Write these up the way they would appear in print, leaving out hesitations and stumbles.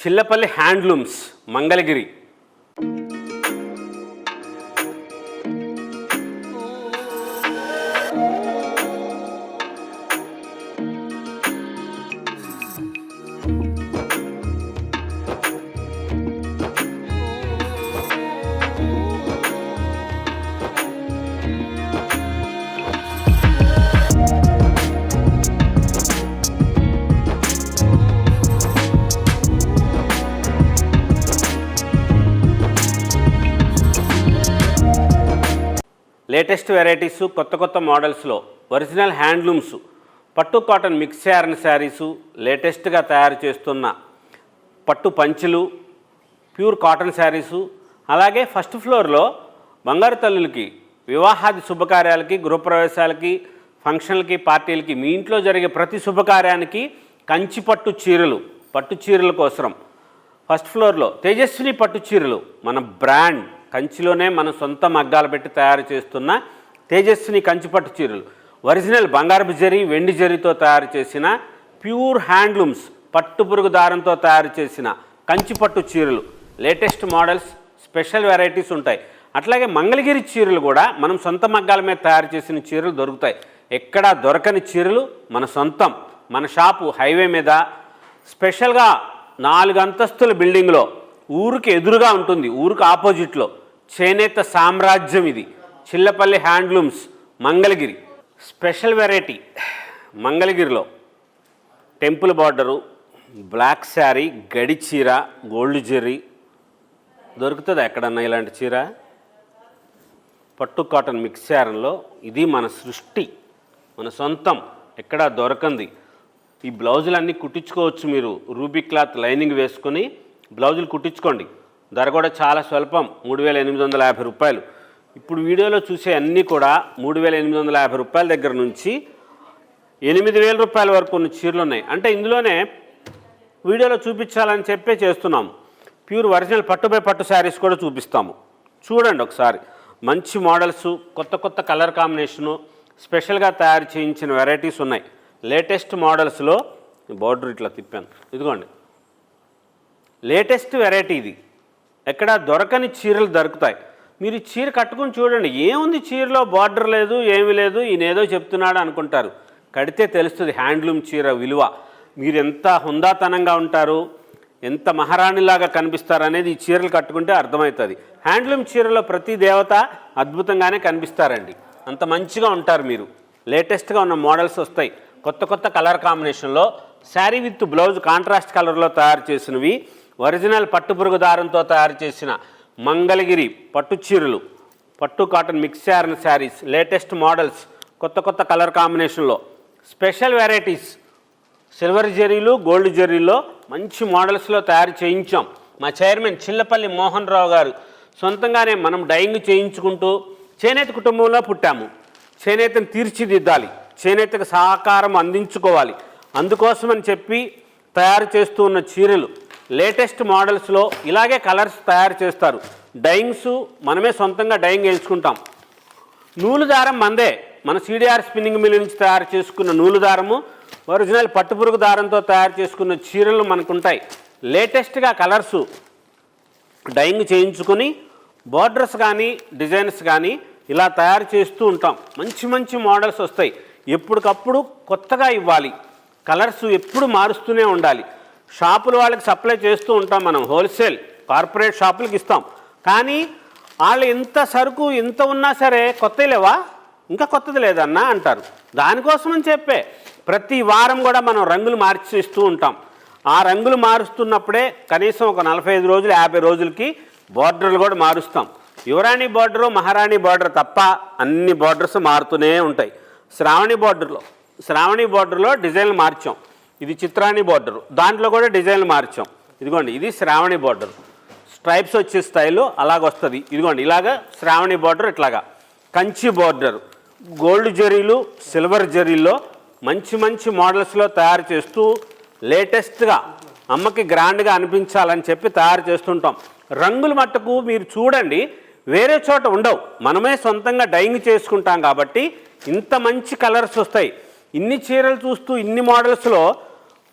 Chillapalli handlooms Mangalagiri. Latest varieties, కొత్త మోడల్స్లో original handlooms, పట్టు cotton mix iron saris, లేటెస్ట్గా తయారు చేస్తున్న పట్టు పంచులు, ప్యూర్ కాటన్ శారీసు, అలాగే ఫస్ట్ ఫ్లోర్లో బంగారు తల్లులకి వివాహాది శుభకార్యాలకి, గృహప్రవేశాలకి, ఫంక్షన్లకి, పార్టీలకి, మీ ఇంట్లో జరిగే ప్రతి శుభకార్యానికి కంచి పట్టు చీరలు, పట్టు చీరల కోసం ఫస్ట్ ఫ్లోర్లో తేజస్విని పట్టు చీరలు, మన బ్రాండ్ కంచిలోనే మన సొంత మగ్గాలు పెట్టి తయారు చేస్తున్న తేజస్విని కంచి పట్టు చీరలు, ఒరిజినల్ బంగారపు జరీ, వెండి జరీతో తయారు చేసిన ప్యూర్ హ్యాండ్లూమ్స్, పట్టు పురుగు దారంతో తయారు చేసిన కంచి పట్టు చీరలు, లేటెస్ట్ మోడల్స్, స్పెషల్ వెరైటీస్ ఉంటాయి. అట్లాగే మంగళగిరి చీరలు కూడా మనం సొంత మగ్గాల మీద తయారు చేసిన చీరలు దొరుకుతాయి. ఎక్కడా దొరకని చీరలు మన సొంతం. మన షాపు హైవే మీద స్పెషల్గా 4 అంతస్తుల బిల్డింగ్లో ఊరికి ఎదురుగా ఉంటుంది, ఊరికి ఆపోజిట్లో చేనేత సామ్రాజ్యం. ఇది Chillapalli handlooms Mangalagiri. Special variety మంగళగిరిలో టెంపుల్ బార్డరు, బ్లాక్ శారీ, గడి చీర, గోల్డ్ జెర్రీ దొరుకుతుంది ఎక్కడన్నా ఇలాంటి చీర. పట్టు కాటన్ మిక్స్ ఐరన్లో ఇది మన సృష్టి, మన సొంతం, ఎక్కడా దొరకంది. ఈ బ్లౌజులన్నీ కుట్టించుకోవచ్చు మీరు. రూబీ క్లాత్ లైనింగ్ వేసుకొని బ్లౌజులు కుట్టించుకోండి. ధర కూడా చాలా స్వల్పం, 3850 రూపాయలు. ఇప్పుడు వీడియోలో చూసే అన్నీ కూడా 3850 రూపాయల దగ్గర నుంచి 8000 రూపాయల వరకు ఉన్న చీరలు ఉన్నాయి. అంటే ఇందులోనే వీడియోలో చూపించాలని చెప్పే చేస్తున్నాము. ప్యూర్ ఒరిజినల్ పట్టుపై పట్టు శారీస్ కూడా చూపిస్తాము. చూడండి ఒకసారి. మంచి మోడల్స్, కొత్త కలర్ కాంబినేషను, స్పెషల్గా తయారు చేయించిన వెరైటీస్ ఉన్నాయి. లేటెస్ట్ మోడల్స్లో బార్డర్ ఇట్లా తిప్పాను, ఇదిగోండి లేటెస్ట్ వెరైటీ ఇది. ఎక్కడ దొరకని చీరలు దొరుకుతాయి. మీరు చీర కట్టుకుని చూడండి, ఏముంది చీరలో, బార్డర్ లేదు, ఏమీ లేదు, ఈయనేదో చెప్తున్నాడు అనుకుంటారు. కడితే తెలుస్తుంది హ్యాండ్లూమ్ చీర విలువ. మీరు ఎంత హుందాతనంగా ఉంటారు, ఎంత మహారాణిలాగా కనిపిస్తారు అనేది ఈ చీరలు కట్టుకుంటే అర్థమవుతుంది. హ్యాండ్లూమ్ చీరలో ప్రతి దేవత అద్భుతంగానే కనిపిస్తారండి, అంత మంచిగా ఉంటారు మీరు. లేటెస్ట్గా ఉన్న మోడల్స్ వస్తాయి, కొత్త కలర్ కాంబినేషన్లో. శారీ విత్ బ్లౌజ్ కాంట్రాస్ట్ కలర్లో తయారు చేసినవి, ఒరిజినల్ పట్టు పురుగు దారంతో తయారు చేసిన మంగళగిరి పట్టు చీరలు, పట్టు cotton mix iron saris, latest models, కొత్త కలర్ కాంబినేషన్లో, స్పెషల్ వెరైటీస్, సిల్వర్ జరీలు, గోల్డ్ జరీలో మంచి మోడల్స్లో తయారు చేయించాం. మా చైర్మన్ చిల్లపల్లి మోహన్ రావు గారు సొంతంగానే మనం డైయింగ్ చేయించుకుంటూ చేనేత కుటుంబంలో పుట్టాము. చేనేతను తీర్చిదిద్దాలి, చేనేతకు సహకారం అందించుకోవాలి. అందుకోసమని చెప్పి తయారు చేస్తూ ఉన్న చీరలు లేటెస్ట్ మోడల్స్లో ఇలాగే కలర్స్ తయారు చేస్తారు. డైయింగ్స్ మనమే సొంతంగా డైయింగ్ వేయించుకుంటాం. నూలు దారం మందే, మన సిడిఆర్ స్పిన్నింగ్ మిల్ నుంచి తయారు చేసుకున్న నూలు దారము, ఒరిజినల్ పట్టుపురుగు దారంతో తయారు చేసుకున్న చీరలు మనకుంటాయి. లేటెస్ట్గా కలర్సు డైయింగ్ చేయించుకొని బార్డర్స్ కానీ డిజైన్స్ కానీ ఇలా తయారు చేస్తూ ఉంటాం. మంచి మోడల్స్ వస్తాయి. ఎప్పటికప్పుడు కొత్తగా ఇవ్వాలి, కలర్స్ ఎప్పుడు మారుస్తూనే ఉండాలి. షాపుల వాళ్ళకి సప్లై చేస్తూ ఉంటాం మనం, హోల్సేల్ కార్పొరేట్ షాపులకి ఇస్తాం. కానీ వాళ్ళు ఎంత సరుకు ఎంత ఉన్నా సరే కొత్తవి లేవా, ఇంకా కొత్తది లేదన్నా అంటారు. దానికోసమని చెప్పే ప్రతి వారం కూడా మనం రంగులు మార్చిస్తూ ఉంటాం. ఆ రంగులు మారుస్తున్నప్పుడే కనీసం ఒక 45 రోజులు 50 రోజులకి బార్డర్లు కూడా మారుస్తాం. యువరాణి బార్డరు, మహారాణి బార్డర్ తప్ప అన్ని బార్డర్స్ మారుతూనే ఉంటాయి. శ్రావణి బార్డర్లో డిజైన్లు మార్చాం. ఇది చిత్రాణి బార్డరు, దాంట్లో కూడా డిజైన్లు మార్చాం. ఇదిగోండి ఇది శ్రావణి బార్డర్, స్ట్రైప్స్ వచ్చే స్టైల్లో అలాగొస్తుంది. ఇదిగోండి ఇలాగా శ్రావణి బార్డర్, ఇట్లాగా కంచి బార్డర్, గోల్డ్ జరీలు, సిల్వర్ జరీల్లో మంచి మోడల్స్లో తయారు చేస్తూ లేటెస్ట్గా అమ్మకి గ్రాండ్గా అనిపించాలని చెప్పి తయారు చేస్తుంటాం. రంగులు మట్టుకు మీరు చూడండి, వేరే చోట ఉండవు, మనమే సొంతంగా డైయింగ్ చేసుకుంటాం కాబట్టి ఇంత మంచి కలర్స్ వస్తాయి. ఇన్ని చీరలు చూస్తూ ఇన్ని మోడల్స్లో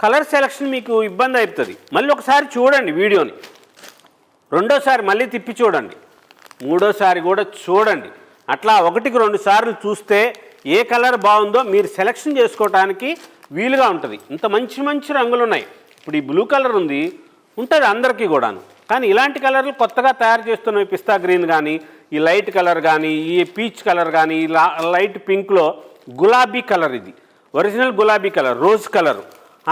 కలర్ సెలక్షన్ మీకు ఇబ్బంది అవుతుంది. మళ్ళీ ఒకసారి చూడండి వీడియోని, రెండోసారి మళ్ళీ తిప్పి చూడండి, మూడోసారి కూడా చూడండి. అట్లా 1-2 సార్లు చూస్తే ఏ కలర్ బాగుందో మీరు సెలక్షన్ చేసుకోవడానికి వీలుగా ఉంటుంది. ఇంత మంచి మంచి రంగులు ఉన్నాయి. ఇప్పుడు ఈ బ్లూ కలర్ ఉంటుంది అందరికీ కూడాను, కానీ ఇలాంటి కలర్లు కొత్తగా తయారు చేస్తున్న పిస్తా గ్రీన్ కానీ, ఈ లైట్ కలర్ కానీ, ఈ పీచ్ కలర్ కానీ, ఈ లైట్ పింక్లో గులాబీ కలర్, ఇది ఒరిజినల్ గులాబీ కలర్, రోజ్ కలర్,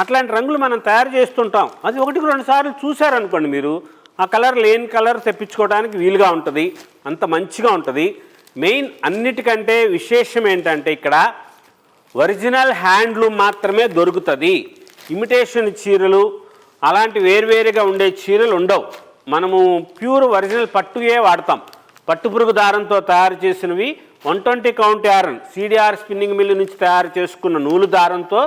అట్లాంటి రంగులు మనం తయారు చేస్తుంటాం. అది 1-2 సార్లు చూశారనుకోండి మీరు, ఆ కలర్ లేని కలర్ తెప్పించుకోవడానికి వీలుగా ఉంటుంది. అంత మంచిగా ఉంటుంది. మెయిన్ అన్నిటికంటే విశేషం ఏంటంటే ఇక్కడ ఒరిజినల్ హ్యాండ్లూమ్ మాత్రమే దొరుకుతుంది. ఇమిటేషన్ చీరలు అలాంటి వేరువేరుగా ఉండే చీరలు ఉండవు. మనము ప్యూర్ ఒరిజినల్ పట్టుయే వాడతాం. పట్టుపురుగు దారంతో తయారు చేసినవి 120 count yarn CDR spinning mill నుంచి తయారు చేసుకున్న నూలు దారంతో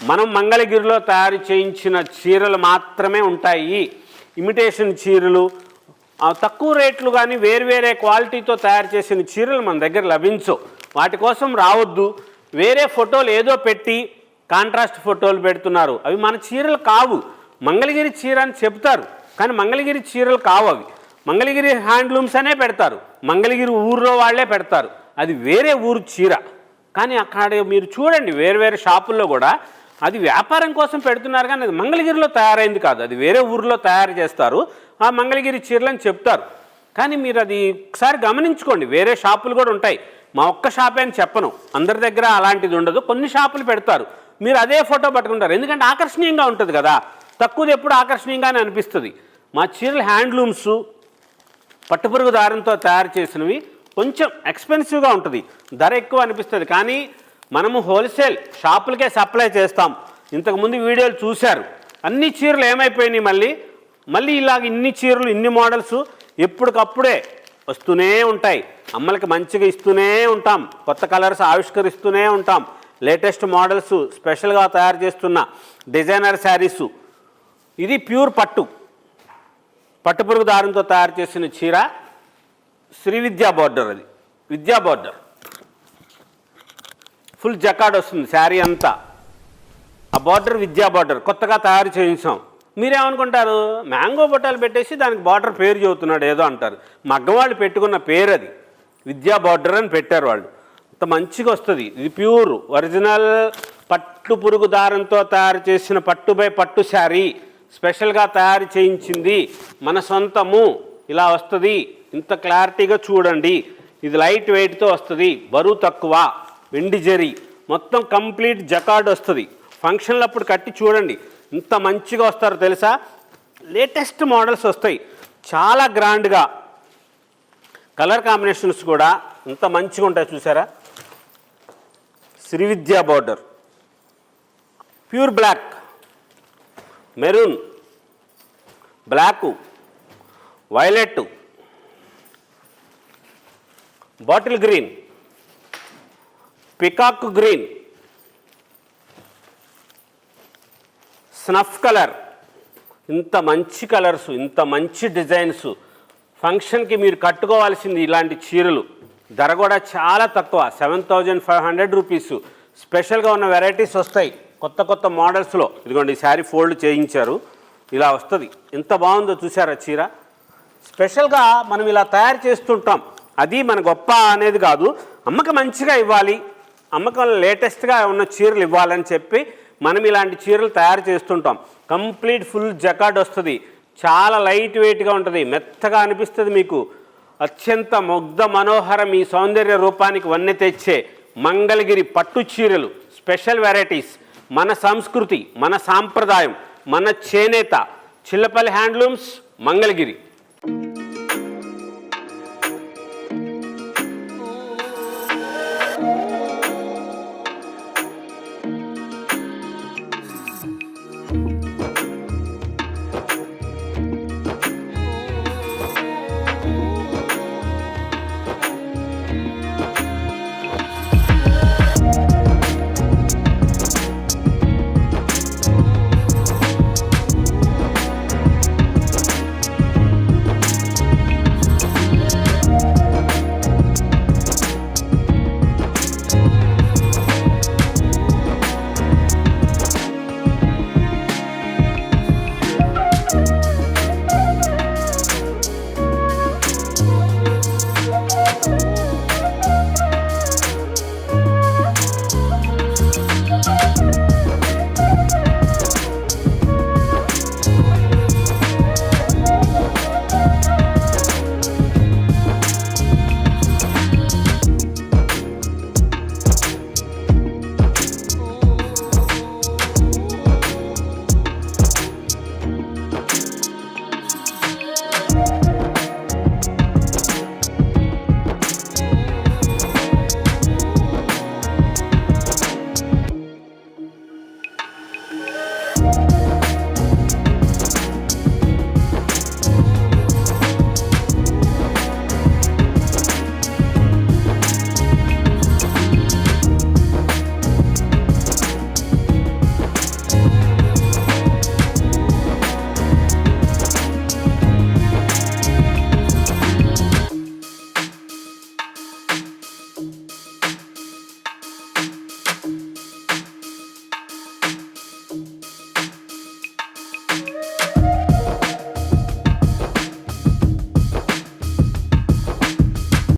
మనం మంగళగిరిలో తయారు చేయించిన చీరలు మాత్రమే ఉంటాయి. ఇమిటేషన్ చీరలు తక్కువ రేట్లు కానీ వేరే క్వాలిటీతో తయారు చేసిన చీరలు మన దగ్గర లభించవు. వాటి కోసం రావద్దు. వేరే ఫోటోలు ఏదో పెట్టి కాంట్రాస్ట్ ఫోటోలు పెడుతున్నారు, అవి మన చీరలు కావు. మంగళగిరి చీర అని చెప్తారు, కానీ మంగళగిరి చీరలు కావు అవి. మంగళగిరి హ్యాండ్లూమ్స్ అనే పెడతారు, మంగళగిరి ఊర్లో వాళ్ళే పెడతారు, అది వేరే ఊరు చీర. కానీ అక్కడ మీరు చూడండి వేరే షాపుల్లో కూడా అది వ్యాపారం కోసం పెడుతున్నారు, కానీ అది మంగళగిరిలో తయారైంది కాదు, అది వేరే ఊరిలో తయారు చేస్తారు. ఆ మంగళగిరి చీరలని చెప్తారు. కానీ మీరు అది ఒకసారి గమనించుకోండి. వేరే షాపులు కూడా ఉంటాయి, మా ఒక్క షాపే అని చెప్పను, అందరి దగ్గర అలాంటిది ఉండదు. కొన్ని షాపులు పెడతారు, మీరు అదే ఫోటో పట్టుకుంటారు, ఎందుకంటే ఆకర్షణీయంగా ఉంటుంది కదా. తక్కువది ఎప్పుడు ఆకర్షణీయంగానే అనిపిస్తుంది. మా చీరలు హ్యాండ్లూమ్స్ పట్టుపురుగు దారంతో తయారు చేసినవి కొంచెం ఎక్స్పెన్సివ్గా ఉంటుంది, ధర ఎక్కువ అనిపిస్తుంది. కానీ మనము హోల్సేల్ షాపులకే సప్లై చేస్తాం. ఇంతకుముందు వీడియోలు చూశారు. అన్ని చీరలు ఏమైపోయినాయి, మళ్ళీ ఇలాగ ఇన్ని చీరలు ఇన్ని మోడల్స్ ఎప్పటికప్పుడే వస్తూనే ఉంటాయి. అమ్మలకి మంచిగా ఇస్తూనే ఉంటాం, కొత్త కలర్స్ ఆవిష్కరిస్తూనే ఉంటాం. లేటెస్ట్ మోడల్స్ స్పెషల్గా తయారు చేస్తున్న డిజైనర్ శారీసు. ఇది ప్యూర్ పట్టుపురుగు దారంతో తయారు చేసిన చీర, శ్రీ విద్యా బార్డర్, అది విద్యా బార్డర్, ఫుల్ జకాడ్ వస్తుంది శారీ అంతా. ఆ బార్డర్ విద్యా బార్డర్ కొత్తగా తయారు చేయించాం. మీరేమనుకుంటారు, మ్యాంగో బొట్టాలు పెట్టేసి దానికి బార్డర్ పేరు చెబుతున్నాడు ఏదో అంటారు. మగ్గం వాళ్ళు పెట్టుకున్న పేరు అది, విద్యా బార్డర్ అని పెట్టారు వాళ్ళు. అంత మంచిగా వస్తుంది. ఇది ప్యూర్ ఒరిజినల్ పట్టు పురుగు దారంతో తయారు చేసిన పట్టు శారీ, స్పెషల్గా తయారు చేయించింది, మన సొంతము. ఇలా వస్తుంది, ఇంత క్లారిటీగా చూడండి. ఇది లైట్ వెయిట్తో వస్తుంది, బరువు తక్కువ, వెండి జరీ, మొత్తం కంప్లీట్ జకార్డ్ వస్తుంది. ఫంక్షన్లు అప్పుడు కట్టి చూడండి ఇంత మంచిగా వస్తారో తెలుసా. లేటెస్ట్ మోడల్స్ వస్తాయి, చాలా గ్రాండ్గా. కలర్ కాంబినేషన్స్ కూడా ఇంత మంచిగా ఉంటాయి చూసారా. Sri Vidya border, pure black, maroon, black, violet, bottle green, peacock green, snuff colour. ఇంత మంచి కలర్స్, ఇంత మంచి డిజైన్స్ ఫంక్షన్కి మీరు కట్టుకోవాల్సింది ఇలాంటి చీరలు. ధర కూడా చాలా తక్కువ, 7500 రూపీస్. స్పెషల్గా ఉన్న వెరైటీస్ వస్తాయి కొత్త మోడల్స్లో. ఇదిగోండి శారీ ఫోల్డ్ చేయించారు, ఇలా వస్తుంది. ఎంత బాగుందో చూసారా చీర. స్పెషల్గా మనం ఇలా తయారు చేస్తుంటాం. అది మన గొప్ప అనేది కాదు, అమ్మకం మంచిగా ఇవ్వాలి, అమ్మకం లేటెస్ట్గా ఉన్న చీరలు ఇవ్వాలని చెప్పి మనం ఇలాంటి చీరలు తయారు చేస్తుంటాం. కంప్లీట్ ఫుల్ జకార్డ్ వస్తుంది, చాలా లైట్ వెయిట్గా ఉంటుంది, మెత్తగా అనిపిస్తుంది మీకు. అత్యంత ముగ్ధ మనోహరం, ఈ సౌందర్య రూపానికి వన్నె తెచ్చే మంగళగిరి పట్టు చీరలు, స్పెషల్ వెరైటీస్, మన సంస్కృతి, మన సాంప్రదాయం, మన చేనేత. చిల్లపల్లి హ్యాండ్లూమ్స్, మంగళగిరి.